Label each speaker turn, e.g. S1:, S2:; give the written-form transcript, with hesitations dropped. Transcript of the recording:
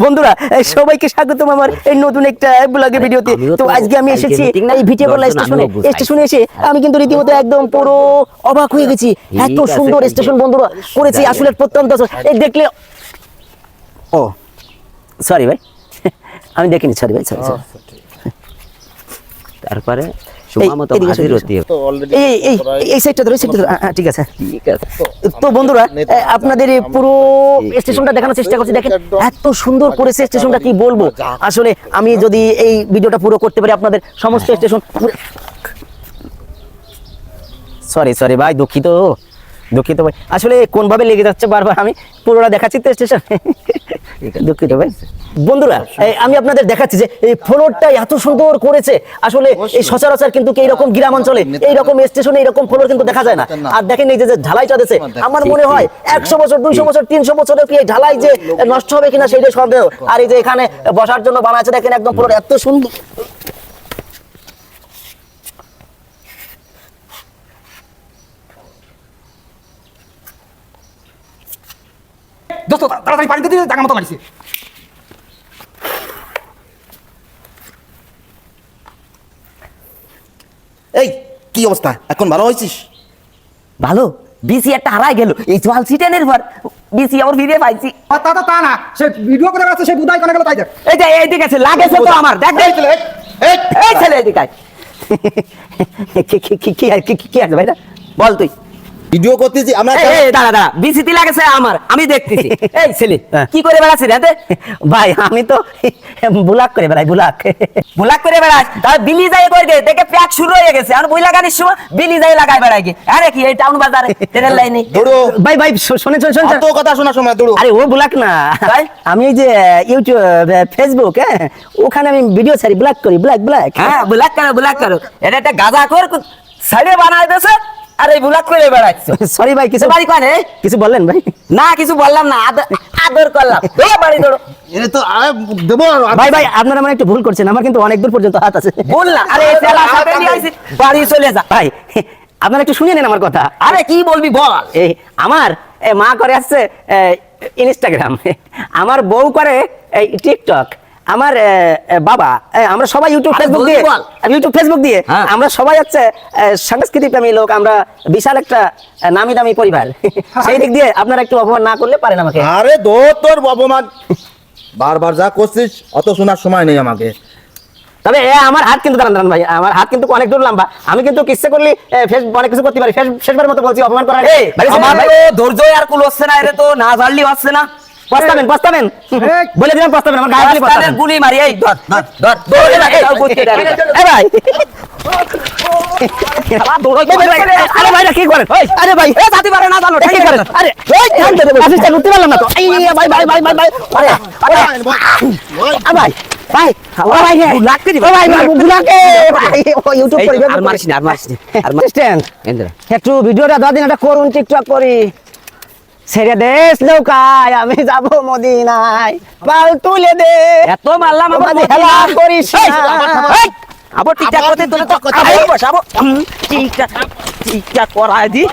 S1: বন্ধুরা সবাইকে স্বাগতম আমার এই নতুন একটা ব্লগের ভিডিওতে। তো আজকে আমি এসেছি এই ভিটিয়াপাড়া স্টেশনে এসে আমি কিন্তু রীতিমতো একদম পুরো অবাক হয়ে গেছি। এত সুন্দর স্টেশন বন্ধুরা করেছি, আসলে প্রত্যন্ত এই দেখলে ও সরি ভাই আমি দেখিনি, সরি ভাই সরি। তারপরে ঠিক আছে। তো বন্ধুরা আপনাদের পুরো স্টেশনটা দেখানোর চেষ্টা করছি। দেখেন এত সুন্দর করেছে স্টেশনটা, কি বলবো। আসলে আমি যদি এই ভিডিওটা পুরো করতে পারি আপনাদের সমস্ত স্টেশন, সরি ভাই, দুঃখিত ভাই, আসলে কোন ভাবে লেগে যাচ্ছে বারবার, আমি পুরোটা দেখাচ্ছি তো স্টেশন, দুঃখিত ভাই। বন্ধুরা আমি আপনাদের দেখাচ্ছি যে এই ফ্লোরটা এত সুন্দর করেছে, আসলে এই সচরাচর কিন্তু এইরকম গ্রাম অঞ্চলে এইরকম স্টেশনে এইরকম ফ্লোর কিন্তু দেখা যায় না। আর দেখেন এই যে ঢালাইটা দিয়েছে, আমার মনে হয় 100 বছর 200 বছর 300 বছরে কি এই ঢালাই যে নষ্ট হবে কিনা সেইটাই সন্দেহ। আর এই যে এখানে বসার জন্য বানাচ্ছে দেখেন একদম ফ্লোর এত সুন্দর।
S2: দোস্ত তাড়াতাড়ি পানিতে দিয়ে জায়গা মতো মারিছে।
S3: এই কি অবস্থা, এখন ভালো হয়েছিস?
S1: ভালো, বিসি একটা হারাই গেল এই চল সিটেনের পর, বিসি আবার ফিরে পাইছি।
S2: তা না, সে ভিডিও করে আছে, সে বুদাই করে গেল তাই দেখ।
S1: এই যে এইদিকে আছে, লাগেছে তো আমার, দেখ দেখ এই ছেলে এদিকে আয়। কি আছে ভাইরা বল, তুই
S3: ভিডিও করতেছি আমরা।
S1: দাঁড়া বিসিতি লাগেছে আমার, আমি দেখতেছি। এই ছেলে কি করে বেড়াচ্ছিস রাতে? ভাই আমি তো বুলাক করে বেড়াই, বুলাক করে বেড়াস। তাহলে বিলি যাই করে দেখে প্যাক শুরু হয়ে গেছে, আর বই লাগানির সময় বিলি যাই লাগাই বেড়াই গে। আরে কি এই টাউন বাজারে ট্রেনের লাইনে ভাই শোনে
S3: তো কথা শোনার সময় দৌড়ো।
S1: আরে ও বুলাক না ভাই, আমি এই যে ইউটিউব ফেসবুক ওখানে আমি ভিডিও ছাড়ি, ব্ল্যাক করি, ব্ল্যাক। হ্যাঁ ব্ল্যাক করো, এটা একটা গাঁজা কর সাইডে বানায় দেছে। আরে বুলাক করে বেড়াচ্ছ। সরি ভাই, কিছু বাড়ি কানে কিছু বললেন ভাই? না কিছু বললাম না, আদর করলাম। বাড়ি ধরো
S3: এটা তো দেবো
S1: ভাই আপনারা মানে একটু ভুল করছেন, আমার কিন্তু অনেক দূর পর্যন্ত হাত আছে। বল না, আরে তেলা সাথে নিয়ে আইছি, বাড়ি চলে যা ভাই। আপনারা একটু শুনে নেন আমার কথা। আরে কি বলবি বল। এই আমার মা করে আসছে ইনস্টাগ্রাম, আমার বউ করে টিকটক, আমার বাবা, আমরা সবাই ইউটিউব ফেসবুক দিয়ে আমরা সবাই হচ্ছে সাংস্কৃতিক প্রেমী লোক, আমরা বিশাল একটা নামি দামি পরিবার। সেই দিক দিয়ে আপনারা একটু অপমান না করলে পারেন আমাকে।
S3: আরে তোর অপমান বারবার যা করছিস, অত শোনার সময় নেই আমাকে।
S1: তবে আমার হাত কিন্তু দাঁড়ান ভাই, আমার হাত কিন্তু অনেক দূর লম্বা, আমি কিন্তু কিচ্ছে করলে অনেক কিছু করতে পারি। শেষবার মতো বলছি, অপমান করার ধৈর্য আর কুল হচ্ছে না, এর তো না জানলি হচ্ছে না। পস্তাবেন বলে দিলাম, পস্তাবেন, আমার গায়ে পস্তাবেন, গুলি মারি। এই ধর এই ভাই, আরে ভাই কি করেন? আরে ভাই জাতি পারে না জানো, ঠিক করেন। আরে এই জানতে দেব, আসিস্ট্যান্ট উঠতে পারলাম না তো। এই ভাই আরে ভাই লাগতে দিবা ভাই, বুলাকে ভাই ও ইউটিউব করে আর মারিস না আসিস্ট্যান্ট একটু ভিডিওটা 10 দিন একটা করুন, টিকটক করি, ছেড়ে দেশ নৌকায় আমি যাব মদিনায়, পাল তুলে দে। এত মারলাম আমাদের খেলা করিস আবার টিকটক করতে তোলে তো বসাবো, টিকটক করায় দি।